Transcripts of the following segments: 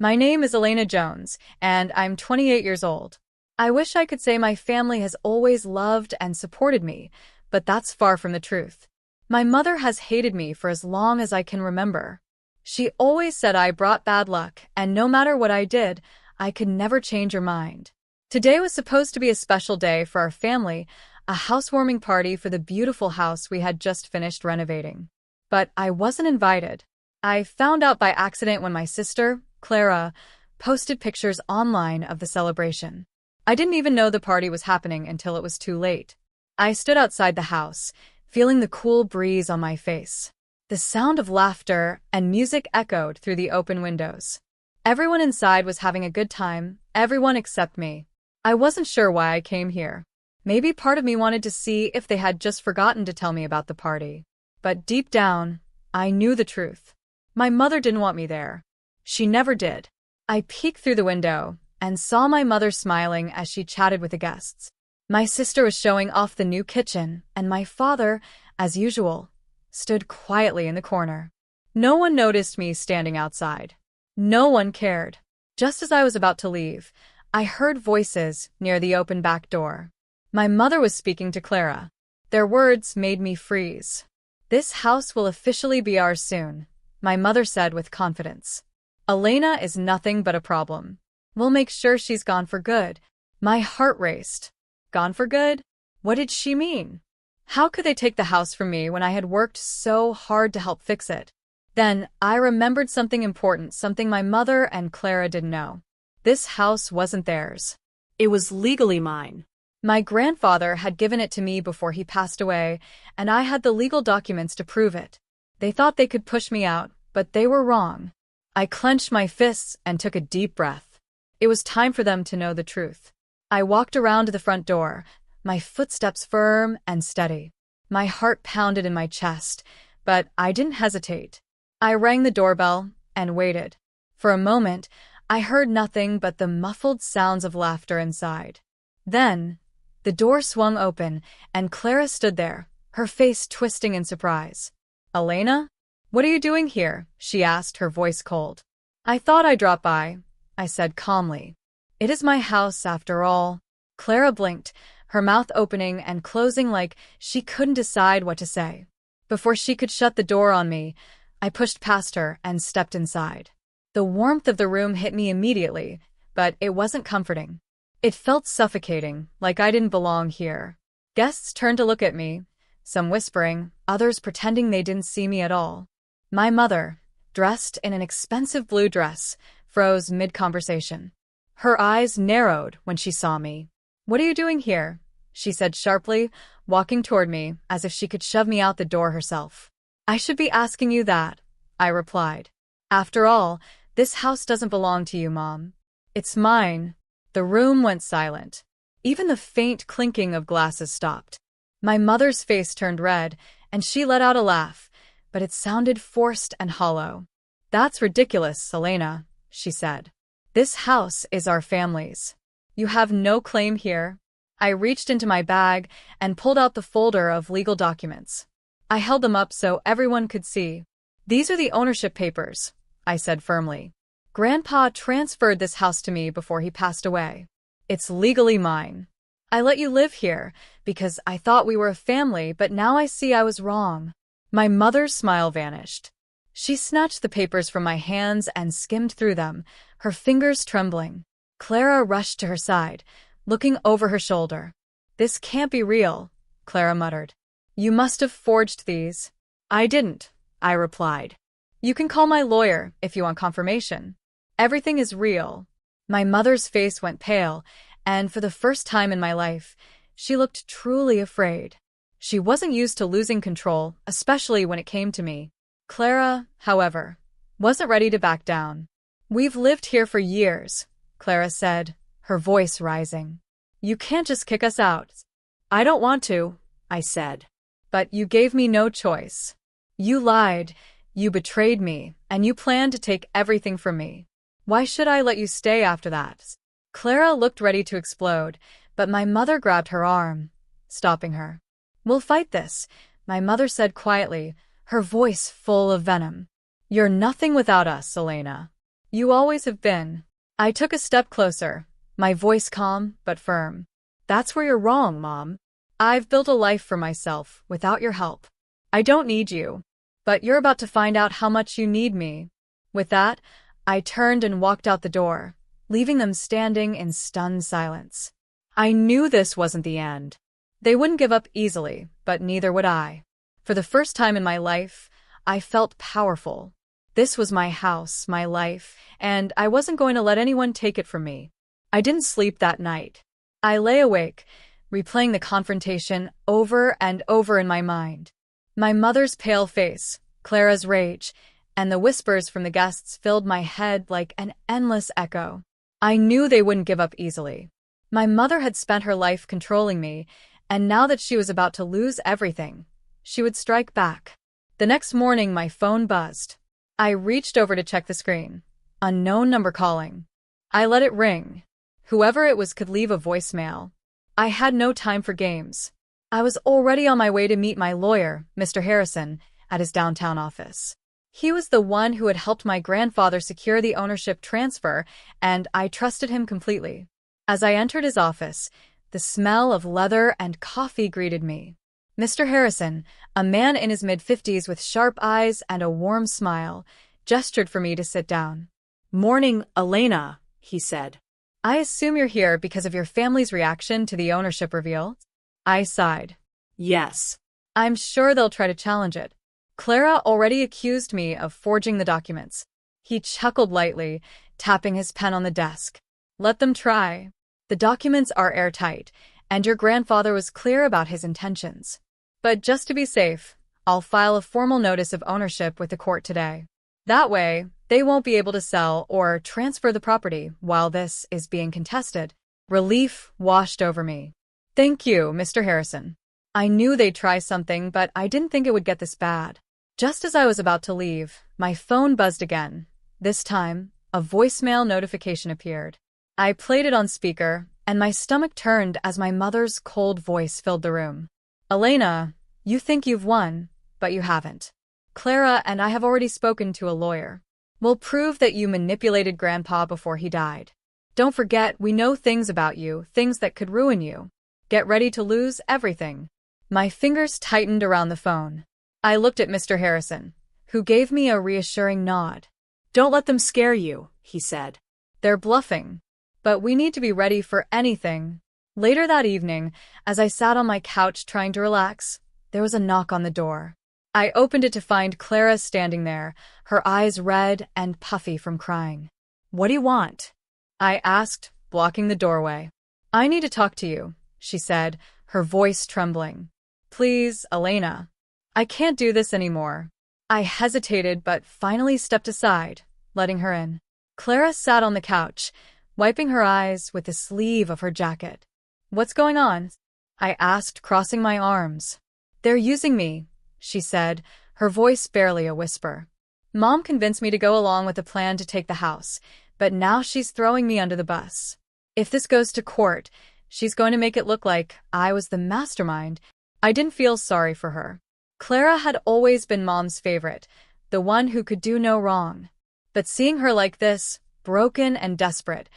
My name is Elena Jones, and I'm 28 years old. I wish I could say my family has always loved and supported me, but that's far from the truth. My mother has hated me for as long as I can remember. She always said I brought bad luck, and no matter what I did, I could never change her mind. Today was supposed to be a special day for our family, a housewarming party for the beautiful house we had just finished renovating. But I wasn't invited. I found out by accident when my sister, Clara, posted pictures online of the celebration. I didn't even know the party was happening until it was too late. I stood outside the house, feeling the cool breeze on my face. The sound of laughter and music echoed through the open windows. Everyone inside was having a good time, everyone except me. I wasn't sure why I came here. Maybe part of me wanted to see if they had just forgotten to tell me about the party. But deep down, I knew the truth. My mother didn't want me there. She never did. I peeked through the window and saw my mother smiling as she chatted with the guests. My sister was showing off the new kitchen, and my father, as usual, stood quietly in the corner. No one noticed me standing outside. No one cared. Just as I was about to leave, I heard voices near the open back door. My mother was speaking to Clara. Their words made me freeze. "This house will officially be ours soon," my mother said with confidence. "Elena is nothing but a problem. We'll make sure she's gone for good." My heart raced. Gone for good? What did she mean? How could they take the house from me when I had worked so hard to help fix it? Then I remembered something important, something my mother and Clara didn't know. This house wasn't theirs. It was legally mine. My grandfather had given it to me before he passed away, and I had the legal documents to prove it. They thought they could push me out, but they were wrong. I clenched my fists and took a deep breath. It was time for them to know the truth. I walked around to the front door, my footsteps firm and steady. My heart pounded in my chest, but I didn't hesitate. I rang the doorbell and waited. For a moment, I heard nothing but the muffled sounds of laughter inside. Then, the door swung open, and Clara stood there, her face twisting in surprise. "Elena? What are you doing here?" she asked, her voice cold. "I thought I'd drop by," I said calmly. "It is my house, after all." Clara blinked, her mouth opening and closing like she couldn't decide what to say. Before she could shut the door on me, I pushed past her and stepped inside. The warmth of the room hit me immediately, but it wasn't comforting. It felt suffocating, like I didn't belong here. Guests turned to look at me, some whispering, others pretending they didn't see me at all. My mother, dressed in an expensive blue dress, froze mid-conversation. Her eyes narrowed when she saw me. "What are you doing here?" she said sharply, walking toward me as if she could shove me out the door herself. "I should be asking you that," I replied. "After all, this house doesn't belong to you, Mom. It's mine." The room went silent. Even the faint clinking of glasses stopped. My mother's face turned red, and she let out a laugh, but it sounded forced and hollow. "That's ridiculous, Elena," she said. "This house is our family's. You have no claim here." I reached into my bag and pulled out the folder of legal documents. I held them up so everyone could see. "These are the ownership papers," I said firmly. "Grandpa transferred this house to me before he passed away. It's legally mine. I let you live here because I thought we were a family, but now I see I was wrong." My mother's smile vanished. She snatched the papers from my hands and skimmed through them, her fingers trembling. Clara rushed to her side, looking over her shoulder. "This can't be real," Clara muttered. "You must have forged these." "I didn't," I replied. "You can call my lawyer if you want confirmation. Everything is real." My mother's face went pale, and for the first time in my life, she looked truly afraid. She wasn't used to losing control, especially when it came to me. Clara, however, wasn't ready to back down. "We've lived here for years," Clara said, her voice rising. "You can't just kick us out." "I don't want to," I said. "But you gave me no choice. You lied, you betrayed me, and you planned to take everything from me. Why should I let you stay after that?" Clara looked ready to explode, but my mother grabbed her arm, stopping her. "We'll fight this," my mother said quietly, her voice full of venom. "You're nothing without us, Elena. You always have been. I took a step closer, my voice calm but firm. That's where you're wrong, Mom. I've built a life for myself without your help. I don't need you. But you're about to find out how much you need me. With that, I turned and walked out the door, leaving them standing in stunned silence. I knew this wasn't the end. They wouldn't give up easily, but neither would I. For the first time in my life, I felt powerful. This was my house, my life, and I wasn't going to let anyone take it from me. I didn't sleep that night. I lay awake, replaying the confrontation over and over in my mind. My mother's pale face, Clara's rage, and the whispers from the guests filled my head like an endless echo. I knew they wouldn't give up easily. My mother had spent her life controlling me, and now that she was about to lose everything, she would strike back. The next morning, my phone buzzed. I reached over to check the screen. Unknown number calling. I let it ring. Whoever it was could leave a voicemail. I had no time for games. I was already on my way to meet my lawyer, Mr. Harrison, at his downtown office. He was the one who had helped my grandfather secure the ownership transfer, and I trusted him completely. As I entered his office, the smell of leather and coffee greeted me. Mr. Harrison, a man in his mid-50s with sharp eyes and a warm smile, gestured for me to sit down. "Morning, Elena," he said. "I assume you're here because of your family's reaction to the ownership reveal?" I sighed. "Yes. I'm sure they'll try to challenge it. Clara already accused me of forging the documents." He chuckled lightly, tapping his pen on the desk. "Let them try. The documents are airtight, and your grandfather was clear about his intentions. But just to be safe, I'll file a formal notice of ownership with the court today. That way, they won't be able to sell or transfer the property while this is being contested." Relief washed over me. "Thank you, Mr. Harrison. I knew they'd try something, but I didn't think it would get this bad." Just as I was about to leave, my phone buzzed again. This time, a voicemail notification appeared. I played it on speaker, and my stomach turned as my mother's cold voice filled the room. "Elena, you think you've won, but you haven't. Clara and I have already spoken to a lawyer. We'll prove that you manipulated Grandpa before he died. Don't forget, we know things about you, things that could ruin you. Get ready to lose everything." My fingers tightened around the phone. I looked at Mr. Harrison, who gave me a reassuring nod. "Don't let them scare you," he said. "They're bluffing. But we need to be ready for anything." Later that evening, as I sat on my couch trying to relax, there was a knock on the door. I opened it to find Clara standing there, her eyes red and puffy from crying. "What do you want?" I asked, blocking the doorway. "I need to talk to you," she said, her voice trembling. "Please, Elena. I can't do this anymore." I hesitated but finally stepped aside, letting her in. Clara sat on the couch, wiping her eyes with the sleeve of her jacket. "What's going on?" I asked, crossing my arms. "They're using me," she said, her voice barely a whisper. "Mom convinced me to go along with the plan to take the house, but now she's throwing me under the bus. If this goes to court, she's going to make it look like I was the mastermind." I didn't feel sorry for her. Clara had always been Mom's favorite, the one who could do no wrong. But seeing her like this, broken and desperate,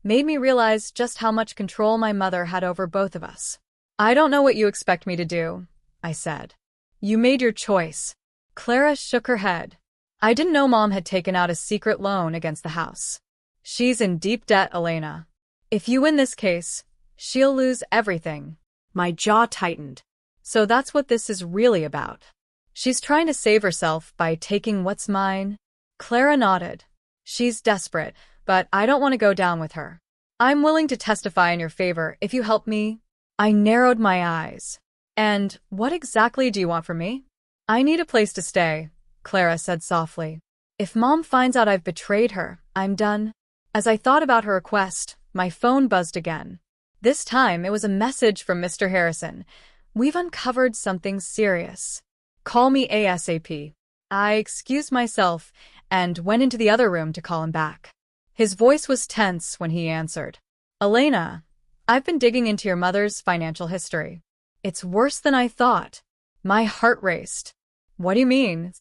made me realize just how much control my mother had over both of us. "I don't know what you expect me to do," I said. "You made your choice." Clara shook her head. "I didn't know Mom had taken out a secret loan against the house. She's in deep debt, Elena. If you win this case, she'll lose everything." My jaw tightened. "So that's what this is really about. She's trying to save herself by taking what's mine?" Clara nodded. "She's desperate, but I don't want to go down with her. I'm willing to testify in your favor if you help me." I narrowed my eyes. "And what exactly do you want from me?" "I need a place to stay," Clara said softly. "If Mom finds out I've betrayed her, I'm done." As I thought about her request, my phone buzzed again. This time it was a message from Mr. Harrison. "We've uncovered something serious. Call me ASAP." I excused myself and went into the other room to call him back. His voice was tense when he answered. "Elena, I've been digging into your mother's financial history. It's worse than I thought." My heart raced. "What do you mean?"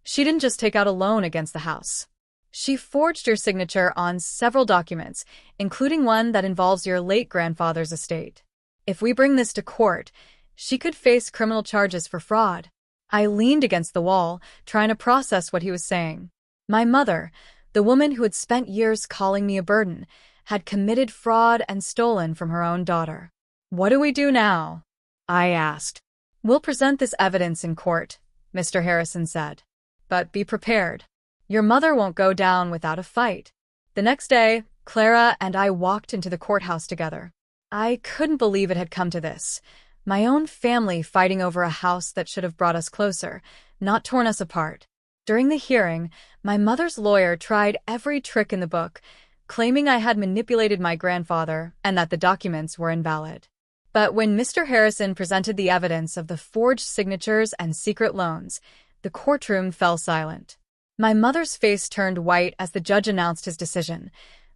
"She didn't just take out a loan against the house. She forged your signature on several documents, including one that involves your late grandfather's estate. If we bring this to court, she could face criminal charges for fraud. I leaned against the wall, trying to process what he was saying. My mother, the woman who had spent years calling me a burden, had committed fraud and stolen from her own daughter. What do we do now? I asked. We'll present this evidence in court, Mr. Harrison said. But be prepared. Your mother won't go down without a fight. The next day, Clara and I walked into the courthouse together. I couldn't believe it had come to this. My own family fighting over a house that should have brought us closer, not torn us apart. During the hearing, my mother's lawyer tried every trick in the book, claiming I had manipulated my grandfather and that the documents were invalid. But when Mr. Harrison presented the evidence of the forged signatures and secret loans, the courtroom fell silent. My mother's face turned white as the judge announced his decision.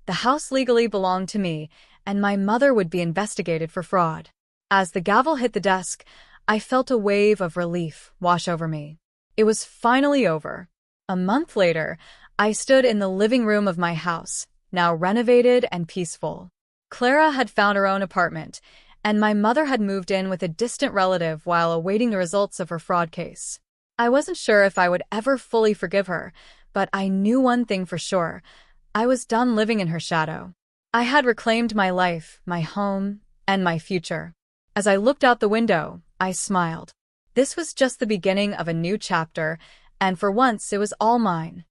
The house legally belonged to me, and my mother would be investigated for fraud. As the gavel hit the desk, I felt a wave of relief wash over me. It was finally over. A month later, I stood in the living room of my house, now renovated and peaceful. Clara had found her own apartment, and my mother had moved in with a distant relative while awaiting the results of her fraud case. I wasn't sure if I would ever fully forgive her, but I knew one thing for sure. I was done living in her shadow. I had reclaimed my life, my home, and my future. As I looked out the window, I smiled. This was just the beginning of a new chapter, and for once it was all mine.